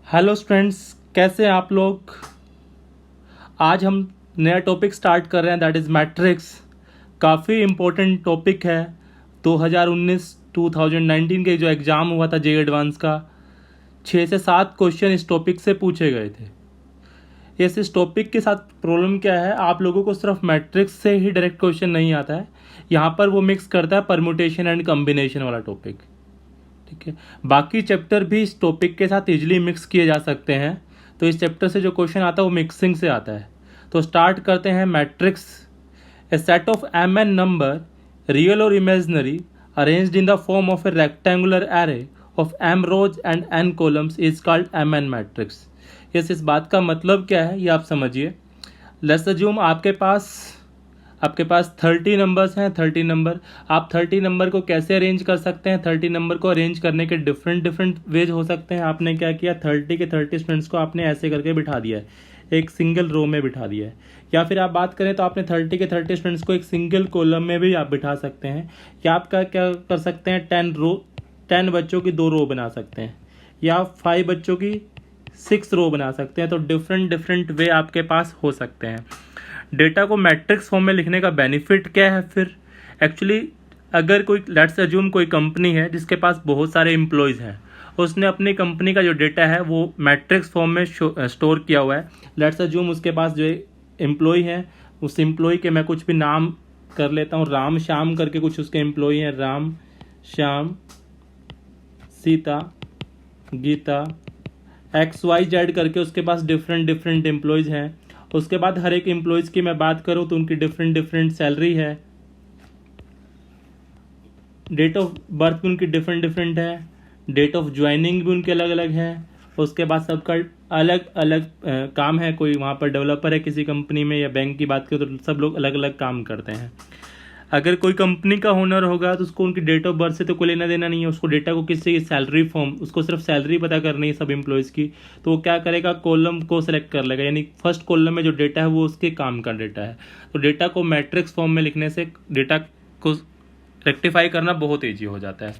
Hello students, कैसे हैं आप लोग। आज हम नया टॉपिक स्टार्ट कर रहे हैं, दैट इज़ मैट्रिक्स। काफ़ी इम्पोर्टेंट टॉपिक है। 2019 के जो एग्ज़ाम हुआ था जे एडवांस का, 6 से 7 क्वेश्चन इस टॉपिक से पूछे गए थे। इस टॉपिक के साथ प्रॉब्लम क्या है, आप लोगों को सिर्फ मैट्रिक्स से ही डायरेक्ट क्वेश्चन नहीं आता है, यहाँ पर वो मिक्स करता है परम्यूटेशन एंड कम्बिनेशन वाला टॉपिक। ठीक है, बाकी चैप्टर भी इस टॉपिक के साथ इजीली मिक्स किए जा सकते हैं। तो इस चैप्टर से जो क्वेश्चन आता है वो मिक्सिंग से आता है। तो स्टार्ट करते हैं। Matrix, a set of m n number, real और imaginary, arranged in the form of a rectangular array of m rows and n columns is called m n matrix. इस बात का मतलब क्या है ये आप समझिए। लेट्स अज्यूम आपके पास 30 नंबर्स हैं। 30 नंबर, आप 30 नंबर को कैसे अरेंज कर सकते हैं। 30 नंबर को अरेंज करने के डिफरेंट वेज हो सकते हैं। आपने क्या किया, 30 के 30 स्टूडेंट्स को आपने ऐसे करके बिठा दिया है, एक सिंगल रो में बिठा दिया है। या फिर आप बात करें तो आपने 30 के 30 स्टूडेंट्स को एक सिंगल कॉलम में भी आप बिठा सकते हैं। या आप क्या कर सकते हैं, 10 बच्चों की 2 रो बना सकते हैं, या 5 बच्चों की 6 रो बना सकते हैं। तो डिफरेंट वे आपके पास हो सकते हैं। डेटा को मैट्रिक्स फॉर्म में लिखने का बेनिफिट क्या है फिर। एक्चुअली अगर कोई, लेट्स अज्यूम कोई कंपनी है जिसके पास बहुत सारे एम्प्लॉयज़ हैं, उसने अपनी कंपनी का जो डेटा है वो मैट्रिक्स फॉर्म में स्टोर किया हुआ है। लेट्स अज्यूम उसके पास जो एम्प्लॉय है, उस एम्प्लॉय के मैं कुछ भी नाम कर लेता हूँ, राम श्याम करके कुछ उसके एम्प्लॉय हैं, राम श्याम सीता गीता XYZ करके उसके पास डिफरेंट एम्प्लॉयज़ हैं। उसके बाद हर एक एम्प्लॉयज़ की मैं बात करूं तो उनकी डिफरेंट सैलरी है, डेट ऑफ बर्थ भी उनकी डिफरेंट है, डेट ऑफ ज्वाइनिंग भी उनके अलग अलग है। उसके बाद सबका अलग अलग काम है। कोई वहाँ पर डेवलपर है किसी कंपनी में, या बैंक की बात करें तो सब लोग अलग अलग काम करते हैं। अगर कोई कंपनी का ओनर होगा तो उसको उनकी डेट ऑफ बर्थ से तो कोई लेना देना नहीं है। उसको डेटा को किसी सैलरी फॉर्म, उसको सिर्फ सैलरी पता करनी है सब एम्प्लॉयज़ की। तो वो क्या करेगा, कॉलम को सिलेक्ट कर लेगा, यानी फर्स्ट कॉलम में जो डेटा है वो उसके काम का डेटा है। तो डेटा को मैट्रिक्स फॉर्म में लिखने से डेटा को रेक्टिफाई करना बहुत ईजी हो जाता है।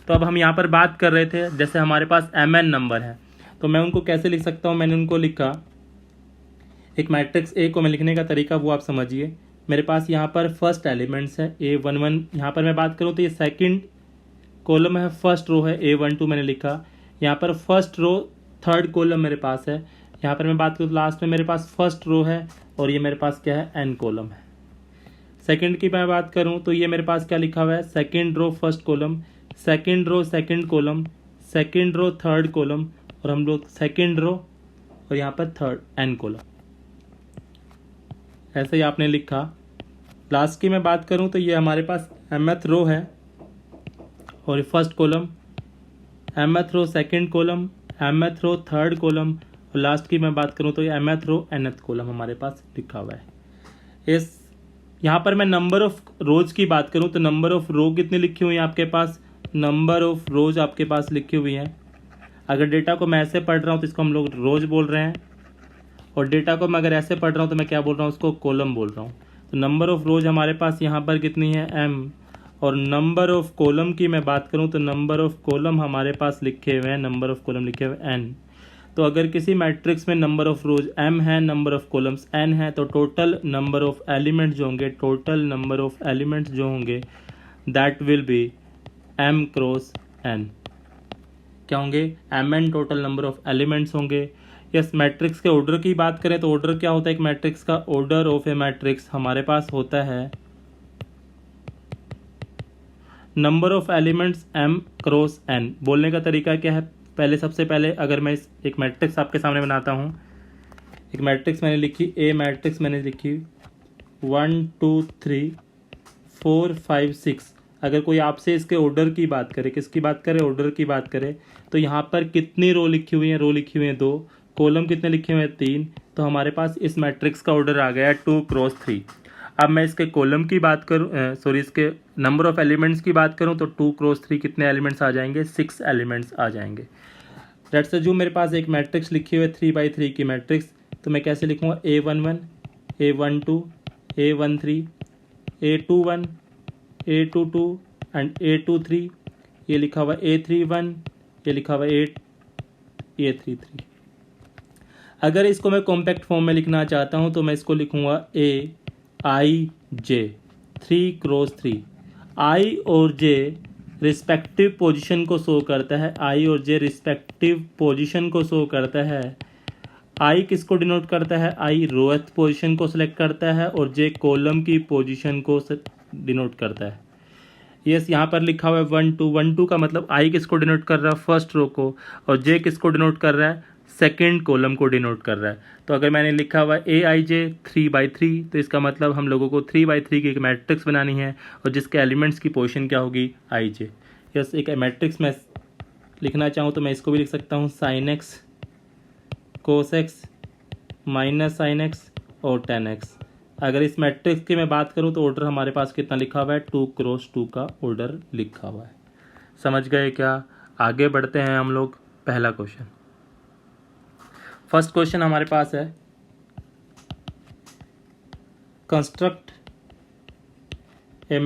तो अब हम यहाँ पर बात कर रहे थे, जैसे हमारे पास MN नंबर है तो मैं उनको कैसे लिख सकता हूँ। मैंने उनको लिखा, एक मैट्रिक्स A को मैं लिखने का तरीका वो आप समझिए। मेरे पास यहाँ पर फर्स्ट एलिमेंट्स है A11। यहाँ पर मैं बात करूँ तो ये सेकंड कॉलम है, फर्स्ट रो है A12 मैंने लिखा। यहाँ पर फर्स्ट रो थर्ड कॉलम मेरे पास है। यहाँ पर मैं बात करूँ तो लास्ट में मेरे पास फर्स्ट रो है, और ये मेरे पास क्या है, N कॉलम है। सेकंड की मैं बात करूँ तो ये मेरे पास क्या लिखा हुआ है, second row first column, second row second column, second row third column, और हम लोग सेकंड रो और यहाँ पर थर्ड N कॉलम, ऐसे ही आपने लिखा। लास्ट की मैं बात करूं तो ये हमारे पास mth रो है, और first column, mth row second column, mth row third column, और लास्ट की मैं बात करूं तो ये mth रो nth कॉलम हमारे पास लिखा हुआ है। इस यहाँ पर मैं नंबर ऑफ रोज की बात करूं तो नंबर ऑफ रो कितनी लिखी हुई है आपके पास, नंबर ऑफ रोज आपके पास लिखी हुई है। अगर डेटा को मैं ऐसे पढ़ रहा हूँ तो इसको हम लोग रोज बोल रहे हैं, और डेटा को मैं अगर ऐसे पढ़ रहा हूँ तो मैं क्या बोल रहा हूँ, उसको कॉलम बोल रहा हूँ। तो नंबर ऑफ रोज हमारे पास यहाँ पर कितनी है, M। और नंबर ऑफ कॉलम की मैं बात करूँ तो नंबर ऑफ कॉलम हमारे पास लिखे हुए हैं, नंबर ऑफ कॉलम लिखे हुए N। तो अगर किसी मैट्रिक्स में नंबर ऑफ रोज M है, नंबर ऑफ कॉलम्स N है, तो टोटल नंबर ऑफ एलिमेंट्स जो होंगे, टोटल नंबर ऑफ एलिमेंट्स जो होंगे, that will be M cross N। क्या होंगे, MN total number of elements होंगे। यस, मैट्रिक्स के ऑर्डर की बात करें तो ऑर्डर क्या होता है, एक मैट्रिक्स का ऑर्डर ऑफ ए मैट्रिक्स हमारे पास होता है number of elements M cross N। बोलने का तरीका क्या है, पहले सबसे पहले अगर मैं एक मैट्रिक्स आपके सामने बनाता हूँ, एक मैट्रिक्स मैंने लिखी, A मैट्रिक्स मैंने लिखी 1 2 3 4 5 6। अगर कोई आपसे इसके ऑर्डर की बात करे, किसकी बात करे, ऑर्डर की बात करे, तो यहाँ पर कितनी रो लिखी हुई है, रो लिखी हुई है 2, कॉलम कितने लिखे हुए हैं 3। तो हमारे पास इस मैट्रिक्स का ऑर्डर आ गया है 2 क्रॉस 3। अब मैं इसके कॉलम की बात करूँ, सॉरी इसके नंबर ऑफ एलिमेंट्स की बात करूँ तो 2 क्रॉस 3 कितने एलिमेंट्स आ जाएंगे, 6 एलिमेंट्स आ जाएंगे। लेट्स अज्यूम मेरे पास एक मैट्रिक्स लिखी हुई है 3x3 की मैट्रिक्स, तो मैं कैसे लिखूँगा, A11 A12 A13 A21 A22 and A23, ये लिखा हुआ A31, ये लिखा हुआ A33। अगर इसको मैं कॉम्पैक्ट फॉर्म में लिखना चाहता हूँ तो मैं इसको लिखूँगा AIJ 3x3। I और J रिस्पेक्टिव पोजीशन को शो करता है, I और J रिस्पेक्टिव पोजीशन को शो करता है। I किसको डिनोट करता है? I रोएथ पोजीशन को सिलेक्ट करता है और J कॉलम की पोजीशन को डिनोट करता है। यस, यहाँ पर लिखा हुआ है 1 2 1 2 का मतलब I किसको डिनोट कर रहा है? फर्स्ट रो को, और J किसको डिनोट कर रहा है? सेकेंड कॉलम को डिनोट कर रहा है। तो अगर मैंने लिखा हुआ है AIJ 3/3 तो इसका मतलब हम लोगों को 3/3 की एक मैट्रिक्स बनानी है और जिसके एलिमेंट्स की पोजीशन क्या होगी? IJ। यस, एक मैट्रिक्स में लिखना चाहूँ तो मैं इसको भी लिख सकता हूँ sin x cos x minus sine x और tan x। अगर इस मैट्रिक्स की मैं बात करूं तो ऑर्डर हमारे पास कितना लिखा हुआ है? 2x2 का ऑर्डर लिखा हुआ है। समझ गए क्या? आगे बढ़ते हैं हम लोग। पहला क्वेश्चन, फर्स्ट क्वेश्चन हमारे पास है construct A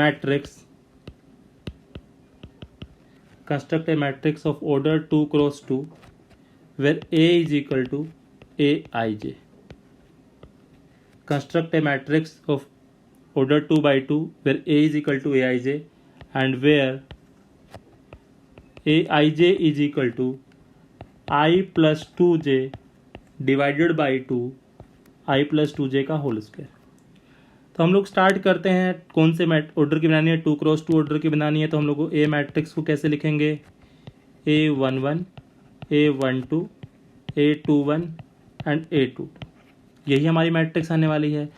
matrix of order 2x2 where A is equal to AIJ. Construct a matrix of order 2/2 where A is equal to AIJ and where AIJ is equal to I plus 2J divided by 2 I plus 2J का whole square. तो हम लोग start करते हैं। कौन से order की बनानी है? 2x2 ऑर्डर की बनानी है। तो हम लोग को ए मैट्रिक्स को कैसे लिखेंगे? A11 A12 A21 and A22, यही हमारी मैट्रिक्स आने वाली है।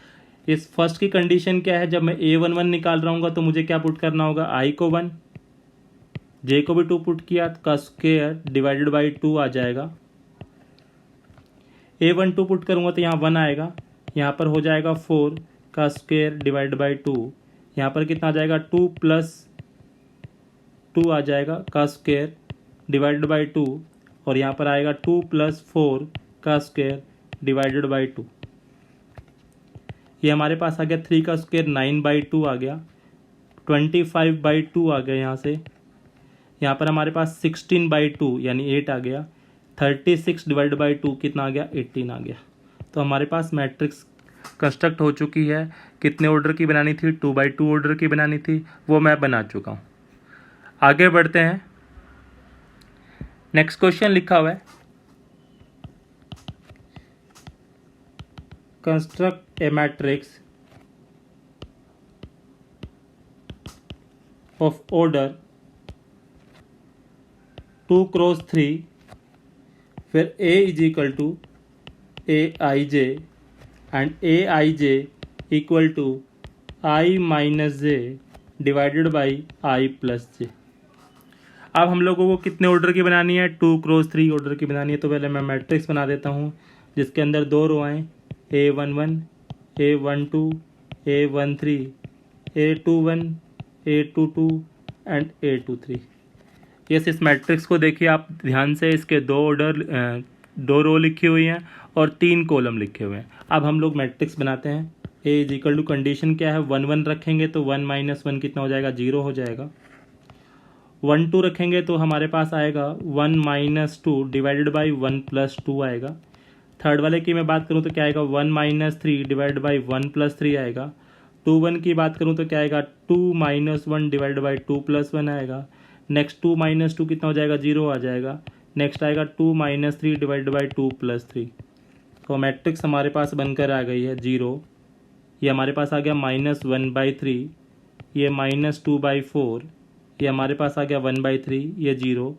इस फर्स्ट की कंडीशन क्या है? जब मैं A11 निकाल रहा हूँ तो मुझे क्या पुट करना होगा? I को 1, J को भी 2 पुट किया का स्क्वायर डिवाइडेड बाई 2 आ जाएगा। A12 पुट करूँगा तो यहाँ 1 आएगा, यहाँ पर हो जाएगा 4 का स्क्वायर डिवाइड बाई 2। यहाँ पर कितना आ जाएगा? 2 प्लस 2 आ जाएगा का स्क्वायर डिवाइडेड बाई 2, और यहाँ पर आएगा 2 प्लस 4 का स्क्वायर डिवाइडेड बाई 2। ये हमारे पास आ गया 3 का स्क्वायर 9/2 आ गया, 25/2 आ गया। यहाँ से यहाँ पर हमारे पास 16/2 यानी 8 आ गया। 36 डिवाइड बाई 2 कितना आ गया? 18 आ गया। तो हमारे पास मैट्रिक्स कंस्ट्रक्ट हो चुकी है। कितने ऑर्डर की बनानी थी? 2/2 ऑर्डर की बनानी थी, वो मैं बना चुका हूँ। आगे बढ़ते हैं। नेक्स्ट क्वेश्चन लिखा हुआ है construct A matrix of order 2x3 where A is equal to AIJ and AIJ equal to I minus J divided by I plus J। अब हम लोगों को कितने ऑर्डर की बनानी है? 2x3 ऑर्डर की बनानी है। तो पहले मैं मैट्रिक्स बना देता हूँ जिसके अंदर 2 रो आएँ, A11 A12 A13 A21 A22 and A23। Yes, इस मैट्रिक्स को देखिए आप ध्यान से, इसके 2 रो लिखी हुई हैं और 3 कॉलम लिखे हुए हैं। अब हम लोग मैट्रिक्स बनाते हैं। A is equal to condition क्या है? 1 1 रखेंगे तो 1 माइनस 1 कितना हो जाएगा? 0 हो जाएगा। 1 2 रखेंगे तो हमारे पास आएगा 1 माइनस 2 डिवाइडेड बाई 1 प्लस 2 आएगा। थर्ड वाले की मैं बात करूँ तो क्या आएगा? 1 माइनस 3 डिवाइड बाई 1 प्लस 3 आएगा। 2 1 की बात करूँ तो क्या आएगा? 2 माइनस 1 डिवाइड बाई 2 प्लस 1 आएगा। नेक्स्ट 2 माइनस 2 कितना हो जाएगा? 0 आ जाएगा। नेक्स्ट आएगा 2 माइनस 3 डिवाइड बाई 2 प्लस 3। तो मैट्रिक्स हमारे पास बनकर आ गई है 0। ये हमारे पास आ गया -1/3, ये -2/4, ये हमारे पास आ गया 1/3, ये 0।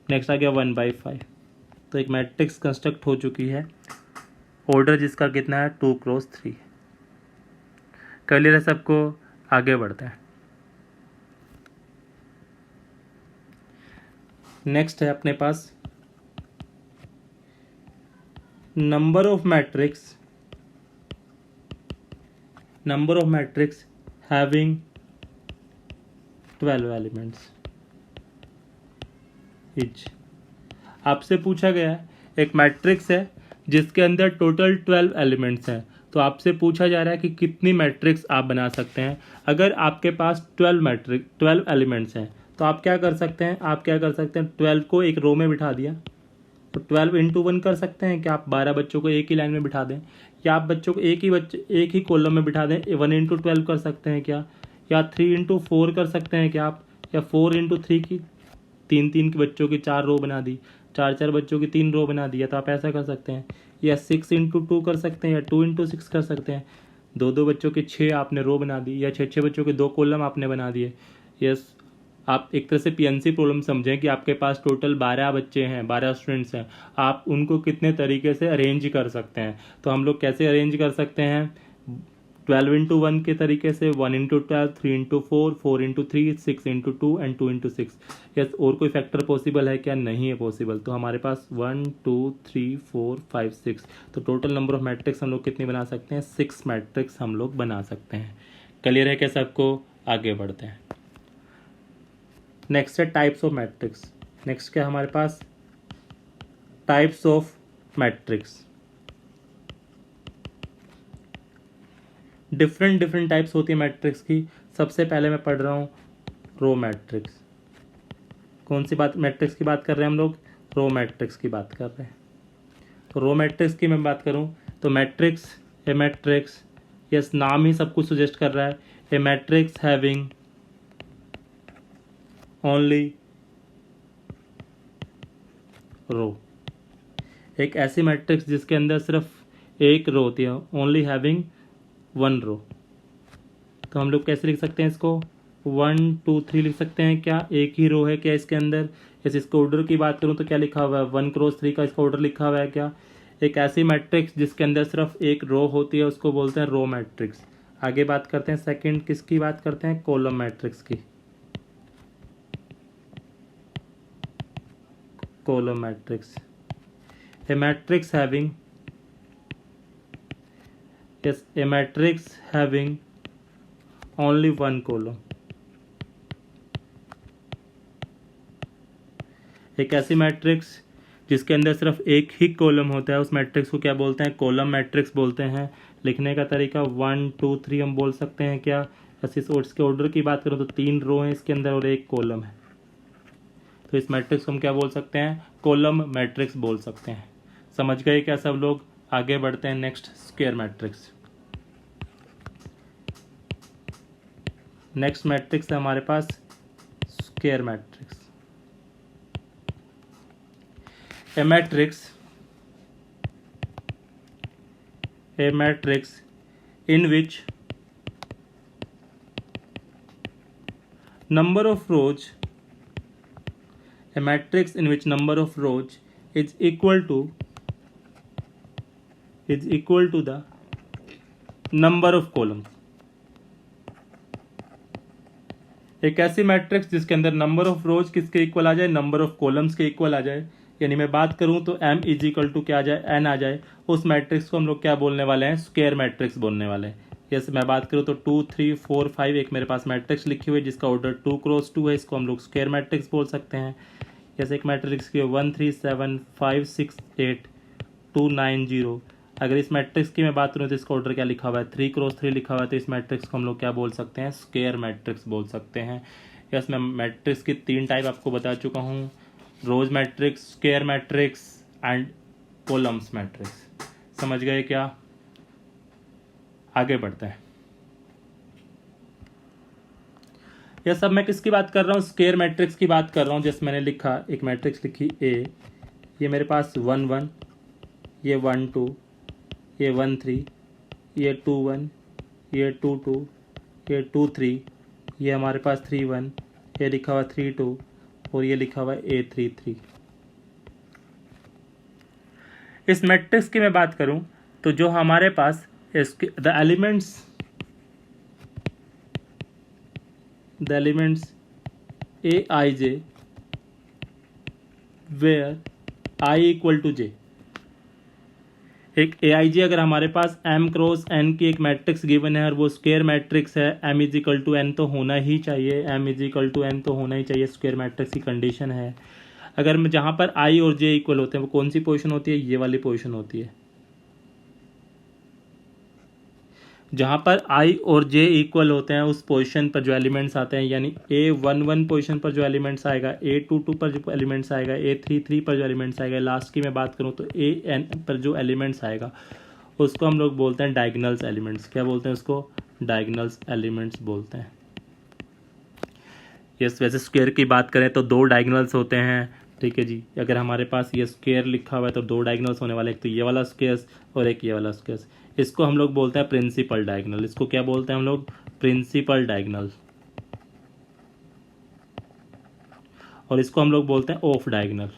नेक्स्ट आ गया 1/5। तो एक मैट्रिक्स कंस्ट्रक्ट हो चुकी है, ऑर्डर जिसका कितना है? 2x3। क्लियर है सबको? आगे बढ़ते हैं। नेक्स्ट है अपने पास number of matrix having 12 elements each. आपसे पूछा गया है एक मैट्रिक्स है जिसके अंदर टोटल 12 एलिमेंट्स हैं। तो आपसे पूछा जा रहा है कि कितनी मैट्रिक्स आप बना सकते हैं। अगर आपके पास 12 एलिमेंट्स हैं तो आप क्या कर सकते हैं? 12 को एक रो में बिठा दिया, तो 12 × 1 कर सकते हैं कि आप 12 बच्चों को एक ही लाइन में बिठा दें, या आप बच्चों को एक ही कॉलम में बिठा दें, 1 × 12 कर सकते हैं क्या, या 3 × 4 कर सकते हैं क्या आप, या 4 × 3 की 3 बच्चों की 4 रो बना दी, 4 बच्चों की 3 रो बना दी, या तो आप ऐसा कर सकते हैं, या 6 × 2 कर सकते हैं, या 2 × 6 कर सकते हैं। 2 बच्चों के 6 आपने रो बना दी, या 6 बच्चों के 2 कॉलम आपने बना दिए। यस, आप एक तरह से पीएनसी प्रॉब्लम समझें कि आपके पास टोटल 12 बच्चे हैं, 12 स्टूडेंट्स हैं, आप उनको कितने तरीके से अरेंज कर सकते हैं। तो हम लोग कैसे अरेंज कर सकते हैं, 12 × 1 के तरीके से, 1 × 12, 3 × 4, 4 × 3, 6 × 2 एंड 2 × 6। यस, और कोई फैक्टर पॉसिबल है क्या, नहीं है पॉसिबल। तो हमारे पास 1 2 3 4 5 6, तो टोटल नंबर ऑफ मैट्रिक्स हम लोग कितनी बना सकते हैं, 6 मैट्रिक्स हम लोग बना सकते हैं। क्लियर है क्या सबको, आगे बढ़ते हैं। नेक्स्ट है टाइप्स ऑफ मैट्रिक्स। नेक्स्ट क्या हमारे पास, types of matrix. Different types होती है मैट्रिक्स की। सबसे पहले मैं पढ़ रहा हूँ रो मैट्रिक्स। कौन सी बात मैट्रिक्स की बात कर रहे हैं हम लोग, रो मैट्रिक्स की बात कर रहे हैं। तो रो मैट्रिक्स की मैं बात करूँ तो मैट्रिक्स, ए मैट्रिक्स, यस नाम ही सब कुछ सजेस्ट कर रहा है, ए मैट्रिक्स हैविंग ओनली रो। एक ऐसी मैट्रिक्स जिसके अंदर सिर्फ एक रो होती है, ओनली हैविंग 1 रो। तो हम लोग कैसे लिख सकते हैं इसको, 1 2 3 लिख सकते हैं क्या, एक ही रो है क्या इसके अंदर। जैसे इसको ऑर्डर की बात करूं तो क्या लिखा हुआ है, 1 × 3 का इसका ऑर्डर लिखा हुआ है क्या। एक ऐसी मैट्रिक्स जिसके अंदर सिर्फ एक रो होती है उसको बोलते हैं रो मैट्रिक्स। आगे बात करते हैं सेकंड, किसकी बात करते हैं, कॉलम मैट्रिक्स की। Column matrix, a matrix having, yes, a matrix having only 1 column। एक ऐसी मैट्रिक्स जिसके अंदर सिर्फ एक ही कॉलम होता है, उस मैट्रिक्स को क्या बोलते हैं, कॉलम मैट्रिक्स बोलते हैं। लिखने का तरीका 1 2 3 हम बोल सकते हैं क्या। ऐसे इसके ऑर्डर की बात करूँ तो 3 रो हैं इसके अंदर और एक कॉलम है, तो इस मैट्रिक्स को हम क्या बोल सकते हैं, कॉलम मैट्रिक्स बोल सकते हैं। समझ गए क्या सब लोग, आगे बढ़ते हैं। Next square matrix. Next matrix है हमारे पास square matrix. A matrix in which number of rows, a matrix in which number of rows is equal to the number of columns। एक ऐसी मैट्रिक्स जिसके अंदर नंबर ऑफ रोज किसके equal आ जाए, number of columns के इक्वल आ जाए। यानी मैं बात करूं तो m = क्या आ जाए, n आ जाए। उस मैट्रिक्स को हम लोग क्या बोलने वाले हैं, स्क्वायर मैट्रिक्स बोलने वाले हैं। जैसे मैं बात करूं तो 2 3 4 5 एक मेरे पास मैट्रिक्स लिखी हुई है जिसका ऑर्डर 2 × 2 है, इसको हम लोग स्क्वायर मैट्रिक्स बोल सकते हैं। जैसे एक मैट्रिक्स की 1 3 7 5 6 8 2 9 0। अगर इस मैट्रिक्स की मैं बात करूँ तो इसका ऑर्डर क्या लिखा हुआ है, 3 × 3 लिखा हुआ है, तो इस मैट्रिक्स को हम लोग क्या बोल सकते हैं, स्क्वायर मैट्रिक्स बोल सकते हैं। यस, मैं मैट्रिक्स की 3 टाइप आपको बता चुका हूँ, rows matrix, square matrix and columns matrix. समझ गए क्या, आगे बढ़ते हैं। यह सब मैं किसकी बात कर रहा हूँ, स्क्वायर मैट्रिक्स की बात कर रहा हूँ। जैसे मैंने लिखा, एक मैट्रिक्स लिखी A, ये मेरे पास 1 1, ये 1 2, ये 1 3, ये 2 1, ये 2 2, ये 2 3, ये हमारे पास 3 1, ये लिखा हुआ 3 2 और ये लिखा हुआ A 3 3। इस मैट्रिक्स की मैं बात करूं तो जो हमारे पास the elements Aij where I = J। एक Aij अगर हमारे पास m × n की एक मैट्रिक्स गिवन है और वो स्क्वायर मैट्रिक्स है, m = n तो होना ही चाहिए, m = n तो होना ही चाहिए, स्क्वायर मैट्रिक्स की कंडीशन है। अगर मैं जहाँ पर I और J इक्वल होते हैं वो कौन सी पोजीशन होती है, ये वाली पोजीशन होती है। जहाँ पर i और j इक्वल होते हैं उस पोजीशन पर जो एलिमेंट्स आते हैं, यानी A11 पोजीशन पर जो एलिमेंट्स आएगा, A22 पर जो एलिमेंट्स आएगा, A33 पर जो एलिमेंट्स आएगा, लास्ट की मैं बात करूँ तो AN पर जो एलिमेंट्स आएगा उसको हम लोग बोलते हैं डायगोनल्स एलिमेंट्स। क्या बोलते हैं उसको? डायगोनल्स एलिमेंट्स बोलते हैं। यस, वैसे स्क्वायर की बात करें तो दो डायगोनल्स होते हैं, ठीक है जी। अगर हमारे पास ये स्क्वायर लिखा हुआ है तो दो डायगोनल्स होने वाले, एक तो ये वाला स्क्वायर और एक ये वाला स्क्वायर। इसको हम लोग बोलते हैं प्रिंसिपल डायगोनल। इसको क्या बोलते हैं हम लोग? Principal diagonal. और इसको हम लोग बोलते हैं ऑफ डायगोनल।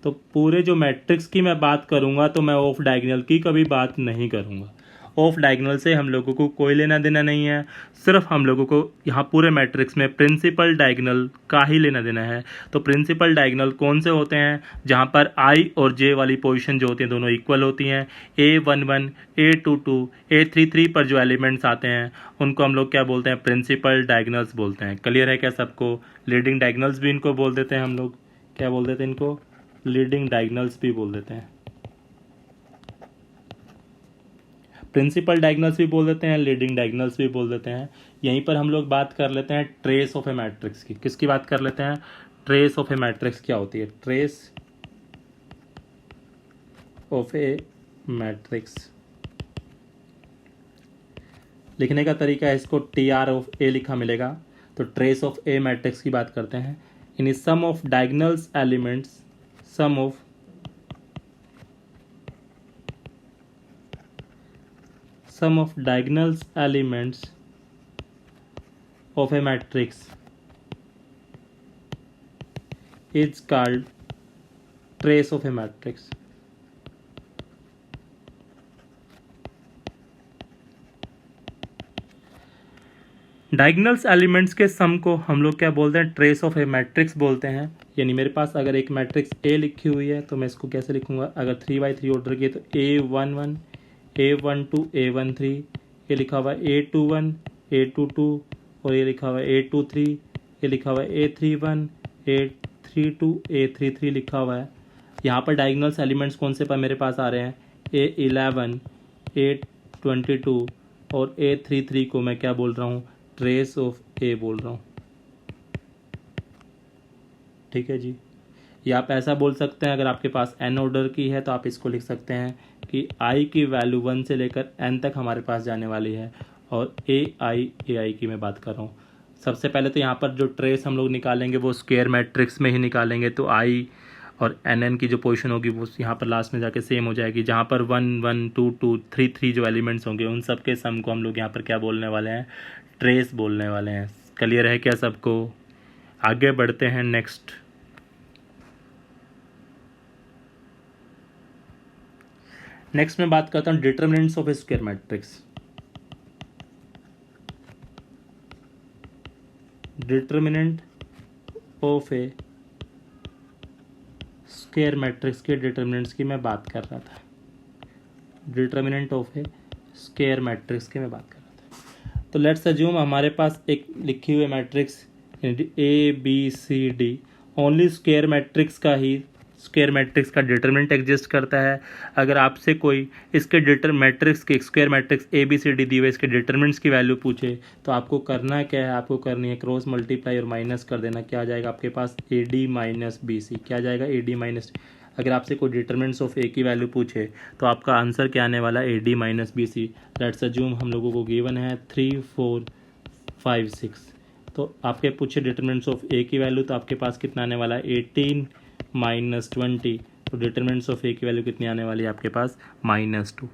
तो पूरे जो मैट्रिक्स की मैं बात करूंगा तो मैं ऑफ डायगोनल की कभी बात नहीं करूंगा। ऑफ डायगोनल से हम लोगों को कोई लेना देना नहीं है, सिर्फ हम लोगों को यहाँ पूरे मैट्रिक्स में प्रिंसिपल डायगोनल का ही लेना देना है। तो प्रिंसिपल डायगोनल कौन से होते हैं? जहाँ पर i और j वाली पोजीशन जो होती हैं दोनों इक्वल होती हैं। A11, A22, A33 पर जो एलिमेंट्स आते हैं उनको हम लोग क्या बोलते हैं? प्रिंसिपल डायगोनल्स बोलते हैं। क्लियर है क्या सबको? लीडिंग डायगोनल्स भी इनको बोल देते हैं हम लोग। क्या बोल देते हैं इनको? लीडिंग डायगोनल्स भी बोल देते हैं। प्रिंसिपल डायगोनल्स भी बोल देते हैं, लीडिंग डायगोनल्स भी बोल देते हैं। यहीं पर हम लोग बात कर लेते हैं ट्रेस ऑफ ए मैट्रिक्स की। किसकी बात कर लेते हैं? ट्रेस ऑफ ए मैट्रिक्स क्या होती है? ट्रेस ऑफ ए मैट्रिक्स लिखने का तरीका है, इसको TR ऑफ ए लिखा मिलेगा। तो ट्रेस ऑफ ए मैट्रिक्स की बात करते हैं। इन sum of diagonals elements, sum of diagonal elements of a matrix is called trace of a matrix. Diagonals elements के सम को हम लोग क्या बोलते हैं? ट्रेस ऑफ ए मैट्रिक्स बोलते हैं। यानी मेरे पास अगर एक मैट्रिक्स ए लिखी हुई है तो मैं इसको कैसे लिखूंगा? अगर 3x3 ऑर्डर की है तो A11, A12, A13, ये लिखा हुआ है A21, A22 और ये लिखा हुआ है A23, ये लिखा हुआ है A31, A32, A33 लिखा हुआ है। यहाँ पर डायगोनल्स एलिमेंट्स कौन से पर मेरे पास आ रहे हैं? A11, A22 और A33 को मैं क्या बोल रहा हूँ? ट्रेस ऑफ ए बोल रहा हूँ। ठीक है जी। या आप ऐसा बोल सकते हैं, अगर आपके पास n ऑर्डर की है तो आप इसको लिख सकते हैं कि i की वैल्यू 1 से लेकर n तक हमारे पास जाने वाली है, और ai की मैं बात कर रहा हूँ। सबसे पहले तो यहाँ पर जो ट्रेस हम लोग निकालेंगे वो स्क्वायर मैट्रिक्स में ही निकालेंगे। तो i और nn की जो पोजीशन होगी वो यहाँ पर लास्ट में जाके सेम हो जाएगी। जहाँ पर 1 1 2 2 3 3 जो एलिमेंट्स होंगे उन सब के सम को हम लोग यहाँ पर क्या बोलने वाले हैं? ट्रेस बोलने वाले हैं। क्लियर है क्या सबको? आगे बढ़ते हैं नेक्स्ट। नेक्स्ट मैं बात करता हूँ determinants of A square matrix. Determinant of A square matrix के डिटर्मिनेंट्स की मैं बात कर रहा था। Determinant of A square matrix की मैं बात कर रहा था। तो लेट्स अज्यूम हमारे पास एक लिखी हुई matrix ABCD, only square matrix का डिटरमिनेंट एग्जिस्ट करता है। अगर आपसे कोई इसके मैट्रिक्स के स्क्वायर मैट्रिक्स ABCD दी हुए इसके डिटरमिनेंट्स की वैल्यू पूछे तो आपको करना क्या है? आपको करनी है क्रॉस मल्टीप्लाई और माइनस कर देना। क्या आ जाएगा आपके पास? AD minus BC। क्या आ जाएगा? AD minus. अगर आपसे कोई डिटरमिनेंट्स ऑफ ए की वैल्यू पूछे तो आपका आंसर क्या आने वाला है? AD minus BC। Let's assume हम लोगों को गिवन है 3 4 5 6। तो आपके पूछे डिटरमिनेंट्स ऑफ ए की वैल्यू तो आपके पास कितना आने वाला है? 18 माइनस 20। तो डिटरमिनेंट्स ऑफ ए की वैल्यू कितनी आने वाली है आपके पास? -2।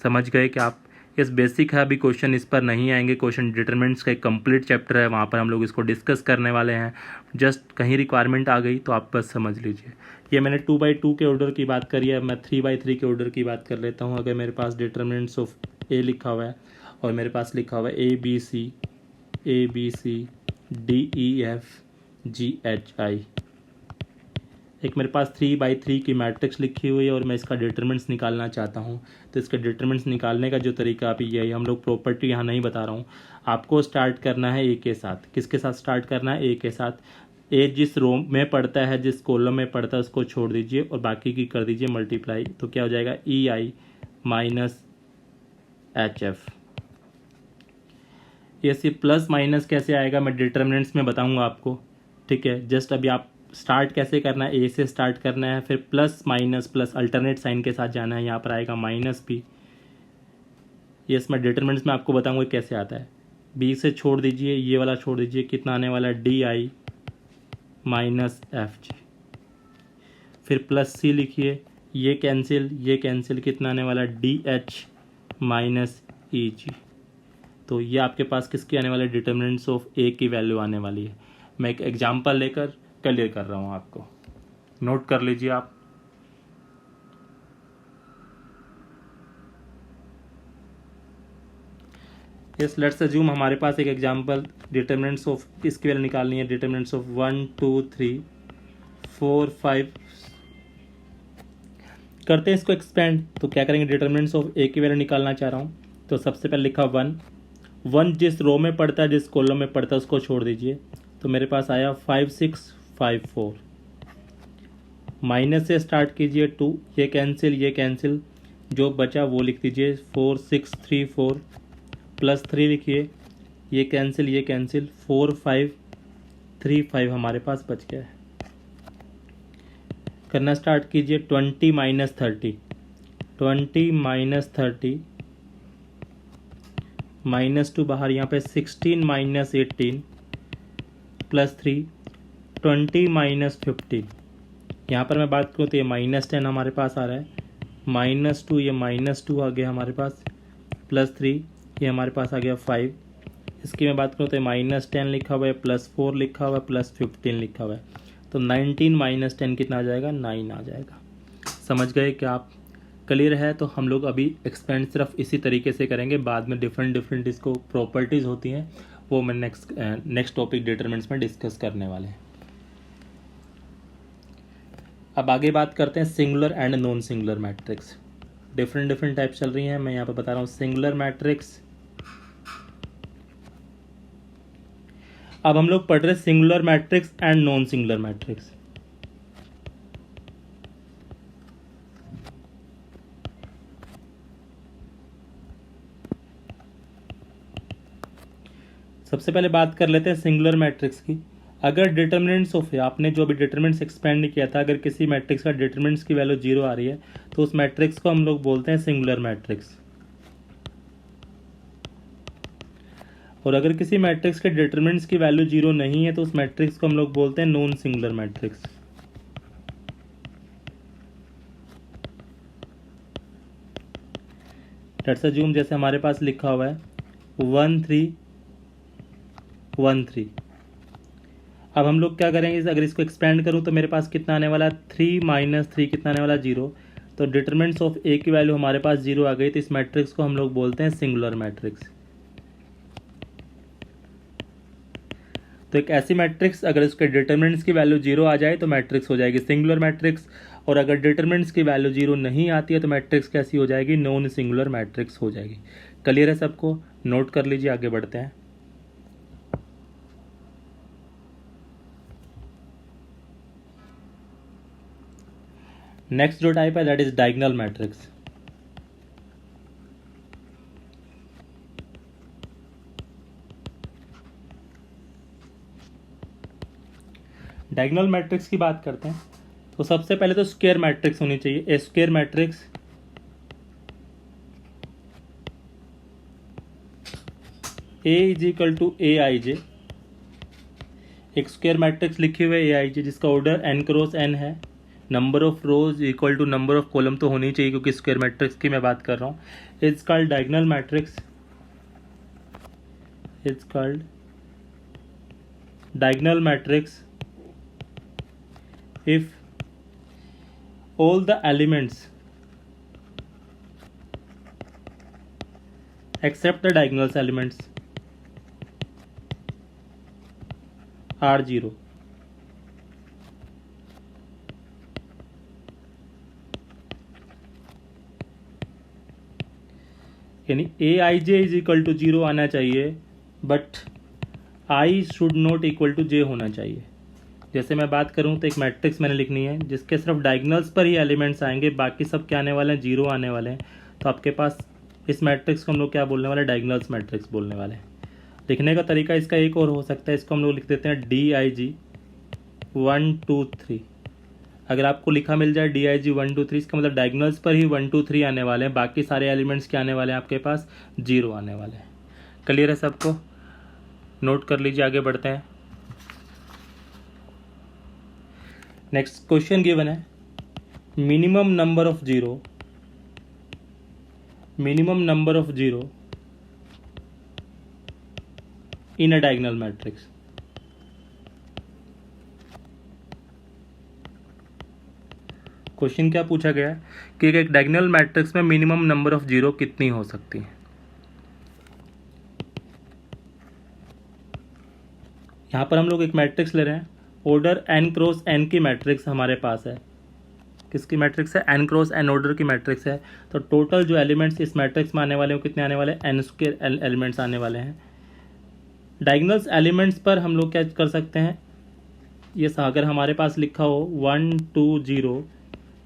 समझ गए कि आप? इस बेसिक है, अभी क्वेश्चन इस पर नहीं आएंगे। क्वेश्चन डिटरमिनेंट्स का एक कंप्लीट चैप्टर है, वहाँ पर हम लोग इसको डिस्कस करने वाले हैं। जस्ट कहीं रिक्वायरमेंट आ गई तो आप बस समझ लीजिए। ये मैंने 2x2 के ऑर्डर की बात करी है, मैं 3x3 के ऑर्डर की बात कर लेता हूँ। अगर मेरे पास डिटरमिनेंट्स ऑफ ए लिखा हुआ है और मेरे पास लिखा हुआ है ABC DEFGHI, एक मेरे पास 3x3 की मैट्रिक्स लिखी हुई है और मैं इसका डिटरमिनेंट्स निकालना चाहता हूँ। तो इसके डिटरमिनेंट्स निकालने का जो तरीका अभी यही, हम लोग प्रॉपर्टी यहाँ नहीं बता रहा हूँ। आपको स्टार्ट करना है ए के साथ। किसके साथ स्टार्ट करना है? ए के साथ। ए जिस रो में पढ़ता है, जिस कॉलम में पढ़ता है उसको छोड़ दीजिए और बाकी की कर दीजिए मल्टीप्लाई। तो क्या हो जाएगा? EI minus HF। ये सी प्लस माइनस कैसे आएगा मैं डिटर्मिनेंट्स में बताऊंगा आपको, ठीक है। जस्ट अभी आप स्टार्ट कैसे करना है, ए से स्टार्ट करना है, फिर plus minus plus alternate sign के साथ जाना है, यहाँ पर आएगा माइनस बी। ये मैं डिटर्मिनेंट्स में आपको बताऊंगा कैसे आता है। बी से छोड़ दीजिए, ये वाला छोड़ दीजिए, कितना आने वाला है D I minus F G. फिर प्लस सी लिखिए, ये कैंसिल, कितना आने वाला डी एच माइनस ई जी। तो ये आपके पास किसकी आने वाली डिटर्मिनेंट्स ऑफ ए की वैल्यू आने वाली है। मैं एक एग्जांपल लेकर क्लियर कर रहा हूँ आपको, नोट कर लीजिए आप। यस, लेट्स अज्यूम हमारे पास एक एग्जांपल डिटर्मिनेंट्स ऑफ इसकी वैल्यू निकालनी है, डिटर्मिनेंट्स ऑफ 1 2 3 4 5। करते हैं इसको एक्सपेंड। तो क्या करेंगे, डिटर्मिनेंट्स ऑफ ए की वैल्यू निकालना चाह रहा हूँ। तो सबसे पहले लिखा 1 जिस रो में पड़ता है, जिस कॉलम में पड़ता है उसको छोड़ दीजिए। तो मेरे पास आया 5 6 5 4। माइनस से स्टार्ट कीजिए 2, ये कैंसिल, जो बचा वो लिख दीजिए 4 6 3 4 प्लस 3 लिखिए, ये कैंसिल 4 5 3 5 हमारे पास बच गया है। करना स्टार्ट कीजिए 20 माइनस 30 माइनस 2 बाहर, यहाँ पे 16 माइनस 18 प्लस 3 20 माइनस 15। यहाँ पर मैं बात करूँ तो ये -10 हमारे पास आ रहा है, -2, ये -2 आ गया हमारे पास, प्लस 3 ये हमारे पास आ गया 5। इसकी मैं बात करूँ तो -10 लिखा हुआ है, +4 लिखा हुआ है, +15 लिखा हुआ है। तो 19 माइनस 10 कितना आ जाएगा, 9 आ जाएगा। समझ गए क्या आप? क्लियर है? तो हम लोग अभी एक्सपेंड सिर्फ इसी तरीके से करेंगे, बाद में डिफरेंट इसको प्रॉपर्टीज़ होती हैं, वो मैं नेक्स्ट टॉपिक डिटरमिनेंट्स में डिस्कस करने वाले हैं। अब आगे बात करते हैं singular and non singular matrix. Different types चल रही हैं, मैं यहाँ पर बता रहा हूँ। सिंगुलर मैट्रिक्स, अब हम लोग पढ़ रहे हैं singular matrix and non singular matrix. सबसे पहले बात कर लेते हैं सिंगुलर मैट्रिक्स की। अगर डिटर्मिनेंट्स ऑफ, आपने जो भी डिटर्मिनेंट्स एक्सपेंड किया था, अगर किसी मैट्रिक्स का डिटर्मिनेंट्स की वैल्यू 0 आ रही है तो उस मैट्रिक्स को हम लोग बोलते हैं सिंगुलर मैट्रिक्स। और अगर किसी मैट्रिक्स के डिटर्मिनेंट्स की वैल्यू 0 नहीं है तो उस मैट्रिक्स को हम लोग बोलते हैं non singular matrix. Let's assume जैसे हमारे पास लिखा हुआ है 1 3 1 3। अब हम लोग क्या करेंगे, अगर इसको एक्सपेंड करूं तो मेरे पास कितना आने वाला, 3 माइनस 3 कितना आने वाला, 0। तो डिटर्मिनेंट्स ऑफ ए की वैल्यू हमारे पास 0 आ गई, तो इस मैट्रिक्स को हम लोग बोलते हैं सिंगुलर मैट्रिक्स। तो एक ऐसी मैट्रिक्स अगर उसके डिटर्मिनेंट्स की वैल्यू 0 आ जाए तो मैट्रिक्स हो जाएगी सिंगुलर मैट्रिक्स, और अगर डिटर्मिनेंट्स की वैल्यू 0 नहीं आती है तो मैट्रिक्स कैसी हो जाएगी, नॉन सिंगुलर मैट्रिक्स हो जाएगी। क्लियर है सबको? नोट कर लीजिए, आगे बढ़ते हैं। नेक्स्ट जो टाइप है that is diagonal matrix. Diagonal matrix की बात करते हैं तो सबसे पहले तो स्क्वायर मैट्रिक्स होनी चाहिए। A square matrix a is equal to a I j. एक स्क्वायर मैट्रिक्स लिखी हुई है ए आई जे जिसका ऑर्डर n क्रॉस n है, number of rows equal to number of column तो होनी चाहिए क्योंकि स्क्वायर मैट्रिक्स की मैं बात कर रहा हूँ। It's called diagonal matrix, it's called diagonal matrix if all the elements except the diagonal elements are 0। यानी a I j is equal to 0 आना चाहिए, but i should not equal to j होना चाहिए। जैसे मैं बात करूं तो एक मैट्रिक्स मैंने लिखनी है जिसके सिर्फ डायगोनल्स पर ही एलिमेंट्स आएंगे, बाकी सब क्या आने वाले हैं, 0 आने वाले हैं। तो आपके पास इस मैट्रिक्स को हम लोग क्या बोलने वाले हैं, डायगोनल्स मैट्रिक्स बोलने वाले हैं। लिखने का तरीका इसका एक और हो सकता है, इसको हम लोग लिख देते हैं DIG 1 2 3। अगर आपको लिखा मिल जाए DIG 1 2 3, इसका मतलब डायगोनल्स पर ही 1 2 3 आने वाले हैं, बाकी सारे एलिमेंट्स क्या आने वाले हैं आपके पास, 0 आने वाले हैं। क्लियर है सबको? नोट कर लीजिए, आगे बढ़ते हैं। नेक्स्ट क्वेश्चन गिवन है, minimum number of zero in a diagonal matrix. Question क्या पूछा गया है कि एक डायगोनल मैट्रिक्स में मिनिमम नंबर ऑफ जीरो कितनी हो सकती है। यहाँ पर हम लोग एक मैट्रिक्स ले रहे हैं, ऑर्डर n क्रॉस n की मैट्रिक्स हमारे पास है। किसकी मैट्रिक्स है? n क्रॉस n ऑर्डर की मैट्रिक्स है। तो टोटल जो एलिमेंट्स इस मैट्रिक्स में आने वाले हैं कितने आने वाले हैं? n स्क्वायर एलिमेंट्स आने वाले हैं। डायगोनल्स एलिमेंट्स पर हम लोग क्या कर सकते हैं, ये अगर हमारे पास लिखा हो 1 2 0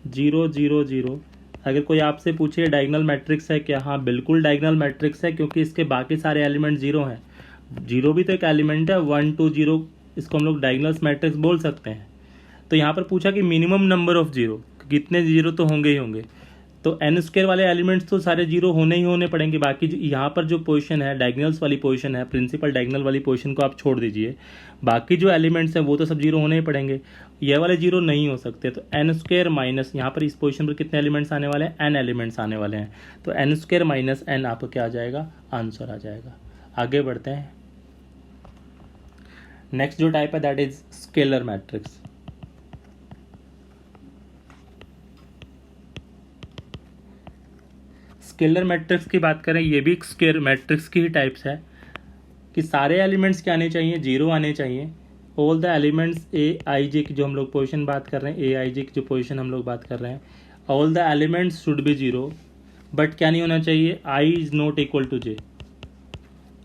0 0 0, अगर कोई आपसे पूछे डायगोनल मैट्रिक्स है क्या, हाँ बिल्कुल डायगोनल मैट्रिक्स है, क्योंकि इसके बाकी सारे एलिमेंट जीरो हैं। जीरो भी तो एक एलिमेंट है, 1 2 0, इसको हम लोग डायगोनल्स मैट्रिक्स बोल सकते हैं। तो यहाँ पर पूछा कि मिनिमम नंबर ऑफ जीरो, कितने जीरो तो होंगे ही होंगे। तो n स्क्वायर वाले एलिमेंट्स तो सारे जीरो होने ही होने पड़ेंगे। बाकी यहाँ पर जो पोजीशन है डायगोनल्स वाली पोजीशन है, प्रिंसिपल डायगोनल वाली पोजीशन को आप छोड़ दीजिए, बाकी जो एलिमेंट्स हैं वो तो सब जीरो होने ही पड़ेंगे, ये वाले जीरो नहीं हो सकते। तो n स्क्वायर माइनस, यहाँ पर इस पोजीशन पर कितने एलिमेंट्स आने वाले हैं? n एलिमेंट्स आने वाले हैं। तो n स्क्वायर माइनस n आपको क्या आ जाएगा? आंसर आ जाएगा। आगे बढ़ते हैं। नेक्स्ट जो टाइप है that is scalar matrix. Scalar matrix की बात करें, ये भी स्केलर मैट्रिक्स की ही टाइप्स है कि सारे एलिमेंट्स क्या आने चाहिए? जीरो आने चाहिए। ऑल द एलिमेंट्स AIJ की जो हम लोग पोजीशन बात कर रहे हैं, AIJ की जो पोजीशन हम लोग बात कर रहे हैं, all the elements should be zero, but क्या नहीं होना चाहिए? I is not equal to J,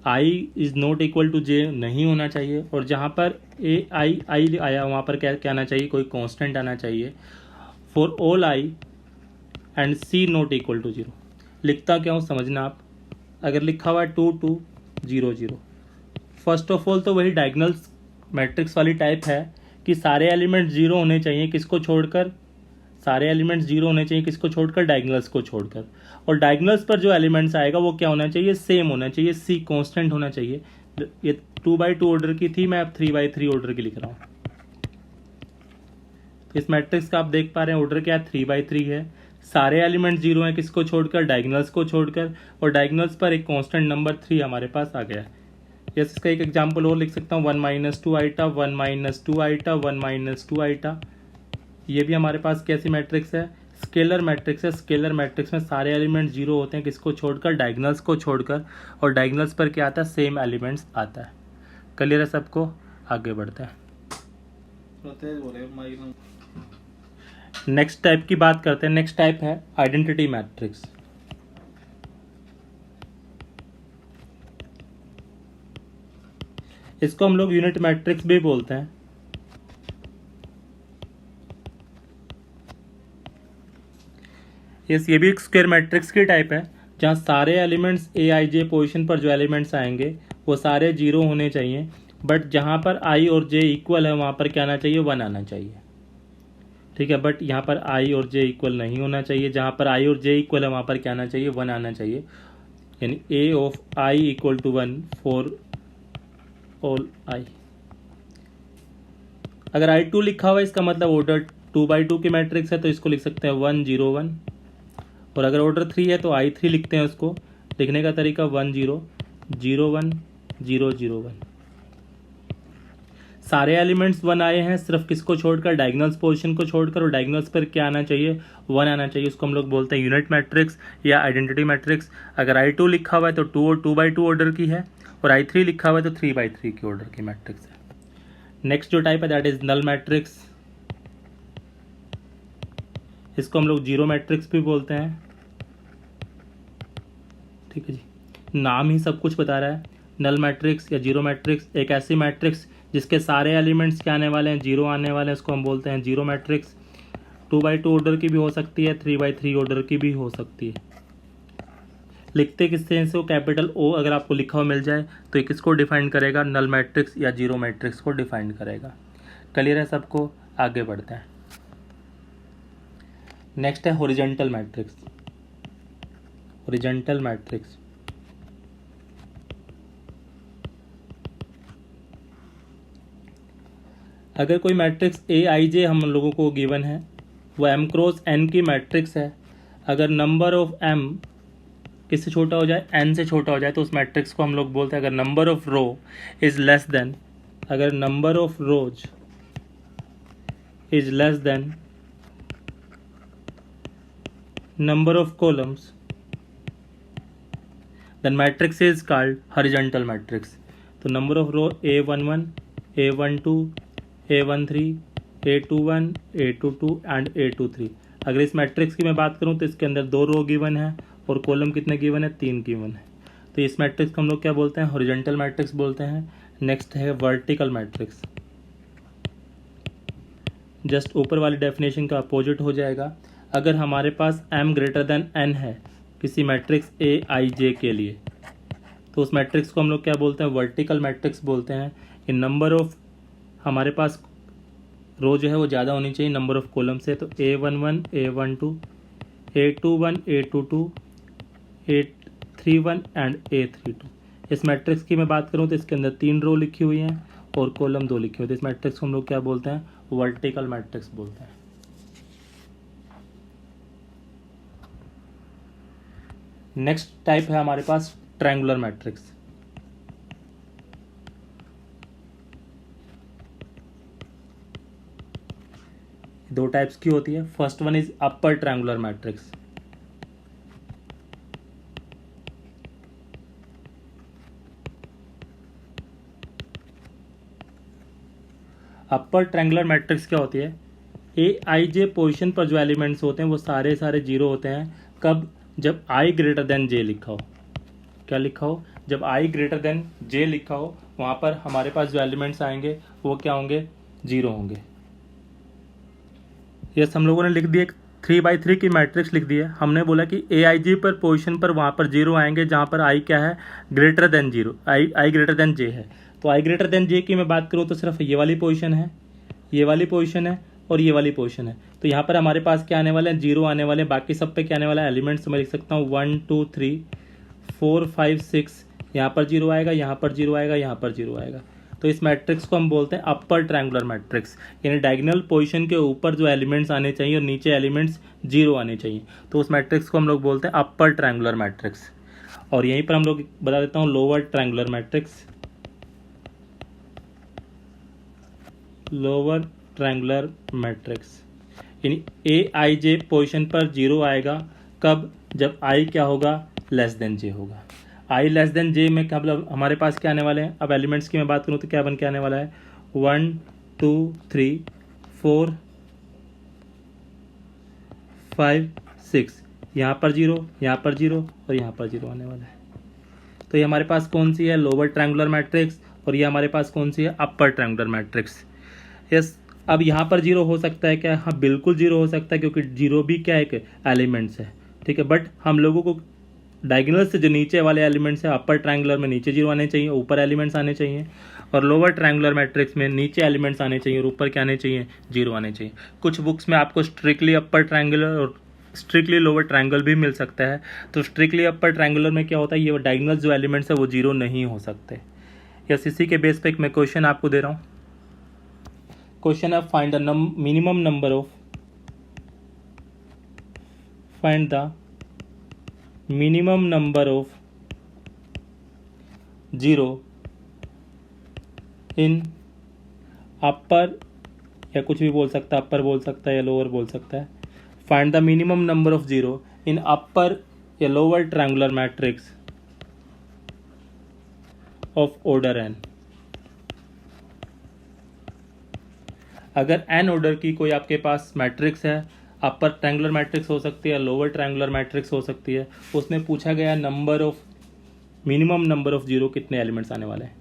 I is not equal to J नहीं होना चाहिए। और जहाँ पर I आया वहाँ पर क्या आना चाहिए? कोई कांस्टेंट आना चाहिए। For all I and C not equal to 0। लिखता क्या हूँ समझना आप। अगर लिखा हुआ है 2 2 0 0, फर्स्ट ऑफ ऑल तो वही डायगोनल्स मैट्रिक्स वाली टाइप है कि सारे एलिमेंट्स जीरो होने चाहिए, किसको छोड़कर? सारे एलिमेंट्स जीरो होने चाहिए, किसको छोड़कर? डायगोनल्स को छोड़कर। और डायगोनल्स पर जो एलिमेंट्स आएगा वो क्या होना चाहिए? सेम होना चाहिए, C कांस्टेंट होना चाहिए। ये 2x2 ऑर्डर की थी, मैं अब 3x3 ऑर्डर की लिख रहा हूँ। इस मैट्रिक्स का आप देख पा रहे हैं ऑर्डर क्या है? 3x3 है। सारे एलिमेंट जीरो हैं, किसको छोड़कर? डायगोनल्स को छोड़कर। और डायगोनल्स पर एक कांस्टेंट नंबर 3 हमारे पास आ गया है। यस, इसका एक एग्जांपल और लिख सकता हूँ, 1 - 2 आइटा 1 - 2 आइटा 1 - 2 आइटा। ये भी हमारे पास कैसी मैट्रिक्स है? स्केलर मैट्रिक्स है। स्केलर मैट्रिक्स में सारे एलिमेंट जीरो होते हैं, किसको छोड़कर? डायगोनल्स को छोड़कर। और डायगोनल्स पर क्या आता है? सेम एलिमेंट्स आता है। क्लियर है सबको? आगे बढ़ते हैं। नेक्स्ट टाइप की बात करते हैं। नेक्स्ट टाइप है आइडेंटिटी मैट्रिक्स। इसको हम लोग यूनिट मैट्रिक्स भी बोलते हैं। ये भी एक स्क्वायर मैट्रिक्स की टाइप है, जहाँ सारे एलिमेंट्स AIJ पोजीशन पर जो एलिमेंट्स आएंगे वो सारे जीरो होने चाहिए, बट जहाँ पर I और J इक्वल है वहाँ पर क्या आना चाहिए? 1 आना चाहिए। ठीक है, बट यहाँ पर I और J इक्वल नहीं होना चाहिए। जहाँ पर I और J इक्वल है वहाँ पर क्या आना चाहिए? 1 आना चाहिए। यानी A of I equal to 1 for all I। अगर I2 लिखा हुआ है इसका मतलब ऑर्डर 2x2 की मैट्रिक्स है, तो इसको लिख सकते हैं 1 0 1। और अगर ऑर्डर 3 है तो I3 लिखते हैं उसको। लिखने का तरीका 1 0 0 1 0 0 1। सारे एलिमेंट्स 1 आए हैं, सिर्फ किसको छोड़कर? डायगोनल्स पोजीशन को छोड़कर। और डायगोनल्स पर क्या आना चाहिए? 1 आना चाहिए। उसको हम लोग बोलते हैं यूनिट मैट्रिक्स या आइडेंटिटी मैट्रिक्स। अगर I2 लिखा हुआ है तो 2x2 ऑर्डर की है, और I3 लिखा हुआ है तो 3x3 की ऑर्डर की मैट्रिक्स है। नेक्स्ट जो टाइप है दैट इज नल मैट्रिक्स। इसको हम लोग जीरो मैट्रिक्स भी बोलते हैं। ठीक है जी, नाम ही सब कुछ बता रहा है। नल मैट्रिक्स या जीरो मैट्रिक्स एक ऐसी मैट्रिक्स जिसके सारे एलिमेंट्स क्या आने वाले हैं? जीरो आने वाले हैं, उसको हम बोलते हैं जीरो मैट्रिक्स। 2x2 ऑर्डर की भी हो सकती है, 3x3 ऑर्डर की भी हो सकती है। लिखते किससे हैं इसको, कैपिटल ओ अगर आपको लिखा हुआ मिल जाए तो ये किसको डिफाइन करेगा, नल मैट्रिक्स या जीरो मैट्रिक्स को डिफाइन करेगा। क्लियर है सबको, आगे बढ़ते हैं। नेक्स्ट है हॉरिजॉन्टल मैट्रिक्स। हॉरिजॉन्टल मैट्रिक्स अगर कोई मैट्रिक्स ए आई जे हम लोगों को गिवन है, वो एम क्रॉस एन की मैट्रिक्स है, अगर नंबर ऑफ एम किससे छोटा हो जाए, एन से छोटा हो जाए, तो उस मैट्रिक्स को हम लोग बोलते हैं, अगर number of row is less than, अगर number of rows is less than number of columns, then matrix is called horizontal matrix. तो number of row A11, A12, A13, A21, A22 and A23। अगर इस matrix की मैं बात करूं तो इसके अंदर 2 रो गिवन है और कॉलम कितने गिवन है, 3 गिवन है। तो इस मैट्रिक्स को हम लोग क्या बोलते हैं, हॉरिजॉन्टल मैट्रिक्स बोलते हैं। नेक्स्ट है वर्टिकल मैट्रिक्स, जस्ट ऊपर वाली डेफिनेशन का अपोजिट हो जाएगा। अगर हमारे पास m ग्रेटर देन n है किसी मैट्रिक्स ए आई जे के लिए, तो उस मैट्रिक्स को हम लोग क्या बोलते हैं, वर्टिकल मैट्रिक्स बोलते हैं। इन नंबर ऑफ हमारे पास रो जो है वो ज़्यादा होनी चाहिए नंबर ऑफ कॉलम से, तो A11, A12, A21, A22, A31 and A32। इस मैट्रिक्स की मैं बात करूँ तो इसके अंदर 3 रो लिखी हुई हैं और कॉलम 2 लिखे हुए। तो इस मैट्रिक्स को हम लोग क्या बोलते हैं, वर्टिकल मैट्रिक्स बोलते हैं। नेक्स्ट टाइप है हमारे पास ट्रायंगुलर मैट्रिक्स। दो टाइप्स की होती है। First one is upper triangular matrix. Upper triangular matrix क्या होती है, ए आई जे पोजिशन पर जो एलिमेंट्स होते हैं वो सारे सारे जीरो होते हैं। कब, जब आई ग्रेटर देन जे लिखा हो। क्या लिखा हो, जब आई ग्रेटर देन जे लिखा हो, वहाँ पर हमारे पास जो एलिमेंट्स आएंगे वो क्या होंगे, जीरो होंगे। यस, हम लोगों ने लिख दिया 3x3 की मैट्रिक्स लिख दी है। हमने बोला कि ए आई जी पर पोजिशन पर वहाँ पर जीरो आएंगे जहाँ पर आई क्या है, ग्रेटर देन जीरो, आई ग्रेटर देन जे है। तो आई ग्रेटर देन जे की मैं बात करूँ तो सिर्फ ये वाली पोजिशन है, ये वाली पोजिशन है और ये वाली पोजिशन है। तो यहाँ पर हमारे पास क्या आने वाले हैं, जीरो आने वाले हैं। बाकी सब पे क्या आने वाला है, एलिमेंट्स मैं लिख सकता हूँ 1 2 3 4 5 6। यहाँ पर जीरो आएगा, यहाँ पर जीरो आएगा, यहाँ पर जीरो आएगा। तो इस मैट्रिक्स को हम बोलते हैं अपर ट्रायंगुलर मैट्रिक्स, यानी डायगोनल पोजीशन के ऊपर जो एलिमेंट्स आने चाहिए और नीचे एलिमेंट्स जीरो आने चाहिए, तो उस मैट्रिक्स को हम लोग बोलते हैं अपर ट्रायंगुलर मैट्रिक्स। और यहीं पर हम लोग बता देता हूँ lower triangular matrix. Lower triangular matrix यानी ए आई जे पोजिशन पर जीरो आएगा। कब, जब आई क्या होगा, लेस देन जे होगा। आई लेस देन जे में क्या मतलब हमारे पास क्या आने वाले हैं, अब एलिमेंट्स की मैं बात करूँ तो क्या बन के आने वाला है, 1 2 3 4 5 6। यहाँ पर जीरो, यहाँ पर जीरो और यहाँ पर जीरो आने वाला है। तो ये हमारे पास कौन सी है, लोअर ट्रायंगुलर मैट्रिक्स, और ये हमारे पास कौन सी है, अपर ट्रायंगुलर मैट्रिक्स। यस, अब यहाँ पर जीरो हो सकता है क्या, हाँ बिल्कुल जीरो हो सकता है, क्योंकि जीरो भी क्या एक एलिमेंट्स है, ठीक है। बट हम लोगों को डायगोनल से जो नीचे वाले एलिमेंट्स है, अपर ट्रायंगुलर में नीचे जीरो आने चाहिए, ऊपर एलिमेंट्स आने चाहिए, और लोअर ट्रायंगुलर मैट्रिक्स में नीचे एलिमेंट्स आने चाहिए और ऊपर क्या आने चाहिए, जीरो आने चाहिए। कुछ बुक्स में आपको स्ट्रिक्टली अपर ट्रायंगुलर और स्ट्रिक्टली लोअर ट्रायंगल भी मिल सकता है। तो स्ट्रिक्टली अपर ट्रायंगुलर में क्या होता है, ये डायगोनल जो एलिमेंट्स है वो जीरो नहीं हो सकते। यस, इसी के बेस पे एक मैं क्वेश्चन आपको दे रहा हूँ। क्वेश्चन है find the minimum number of, find the minimum number of zero in upper, या कुछ भी बोल सकता है, अपर बोल सकता है या लोअर बोल सकता है। Find the minimum number of zero in upper या lower triangular matrix of order n। अगर n ऑर्डर की कोई आपके पास मैट्रिक्स है, अपर ट्रायंगुलर मैट्रिक्स हो सकती है, लोअर ट्रायंगुलर मैट्रिक्स हो सकती है, उसमें पूछा गया number of, minimum number of zero कितने एलिमेंट्स आने वाले हैं।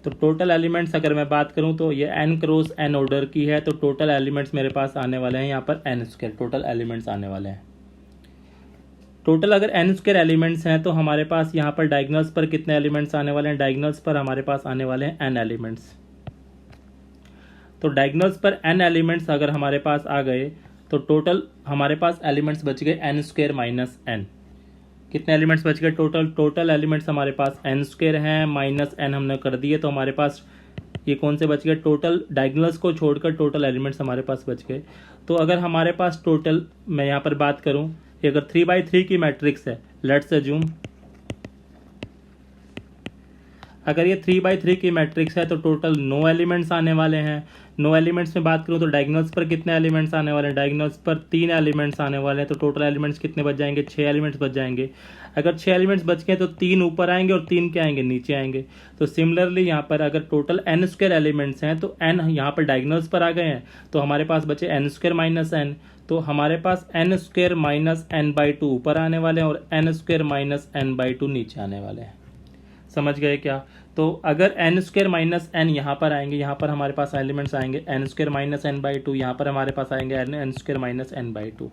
तो टोटल एलिमेंट्स अगर मैं बात करूं तो ये n क्रॉस n ऑर्डर की है, तो टोटल एलिमेंट्स मेरे पास आने वाले हैं यहाँ पर n स्क्वायर, टोटल एलिमेंट्स आने वाले हैं। टोटल अगर n स्क्वायर एलिमेंट्स हैं तो हमारे पास यहाँ पर डायगोनल्स पर कितने एलिमेंट्स आने वाले हैं, डायगोनल्स पर हमारे पास आने वाले हैं n एलिमेंट्स। तो डायगोनल्स पर n एलिमेंट्स अगर हमारे पास आ गए तो टोटल हमारे पास एलिमेंट्स बच गए n स्क्वायर माइनस n। कितने एलिमेंट्स बच गए टोटल एलिमेंट्स हमारे पास n स्क्वायर हैं माइनस n हमने कर दिए, तो हमारे पास ये कौन से बच गए, टोटल डायगोनल्स को छोड़कर टोटल एलिमेंट्स हमारे पास बच गए। तो अगर हमारे पास टोटल, मैं यहाँ पर बात करूँ, अगर 3x3 की मैट्रिक्स है, लेट्स अज्यूम अगर ये 3x3 की मैट्रिक्स है तो टोटल 9 एलिमेंट्स आने वाले हैं। 9 एलिमेंट्स में बात करूँ तो डायगोनल्स पर कितने एलिमेंट्स आने वाले हैं, डायगोनल्स पर 3 एलिमेंट्स आने वाले हैं। तो टोटल एलिमेंट्स कितने बच जाएंगे, 6 एलिमेंट्स बच जाएंगे। अगर 6 एलिमेंट्स बच गए तो 3 ऊपर आएंगे और 3 क्या आएंगे, नीचे आएंगे। तो सिमिलरली यहाँ पर अगर टोटल n स्क्वायर एलिमेंट्स हैं तो n यहाँ पर डायगोनल्स पर आ गए हैं, तो हमारे पास बचे n स्क्वायर माइनस n। तो हमारे पास n स्क्वायर माइनस n/2 ऊपर आने वाले हैं और n स्क्वायर माइनस n/2 नीचे आने वाले हैं। समझ गए क्या? तो अगर n स्क्वायर माइनस n यहाँ पर आएंगे, यहाँ पर हमारे पास एलिमेंट्स आएंगे n स्क्वायर माइनस n/2, यहाँ पर हमारे पास आएंगे n स्क्वायर माइनस n/2।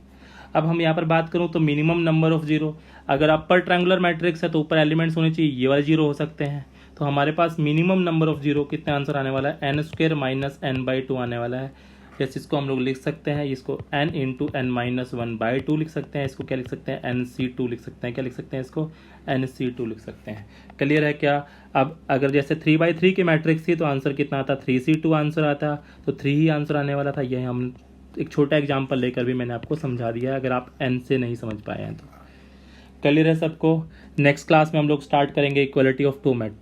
अब हम यहाँ पर बात करूँ तो मिनिमम नंबर ऑफ जीरो, अगर अपर ट्रायंगुलर मैट्रिक्स है तो ऊपर एलिमेंट्स होने चाहिए, ये वाले जीरो हो सकते हैं। तो हमारे पास मिनिमम नंबर ऑफ जीरो कितने आंसर आने वाला है, n स्क्वायर माइनस n/2 आने वाला है। जैसे इसको हम लोग लिख सकते हैं, इसको n इंटू n-1/2 लिख सकते हैं। इसको क्या लिख सकते हैं, nc2 लिख सकते हैं। क्या लिख सकते हैं, इसको nc2 लिख सकते हैं। क्लियर है क्या? अब अगर जैसे 3x3 की मैट्रिक्स थी तो आंसर कितना आता, 3c2 आंसर आता, तो 3 ही आंसर आने वाला था। ये हम एक छोटा एग्जाम्पल लेकर भी मैंने आपको समझा दिया है, अगर आप n से नहीं समझ पाए हैं तो। क्लियर है सबको? नेक्स्ट क्लास में हम लोग स्टार्ट करेंगे इक्वलिटी ऑफ टू मैट्रिक्स।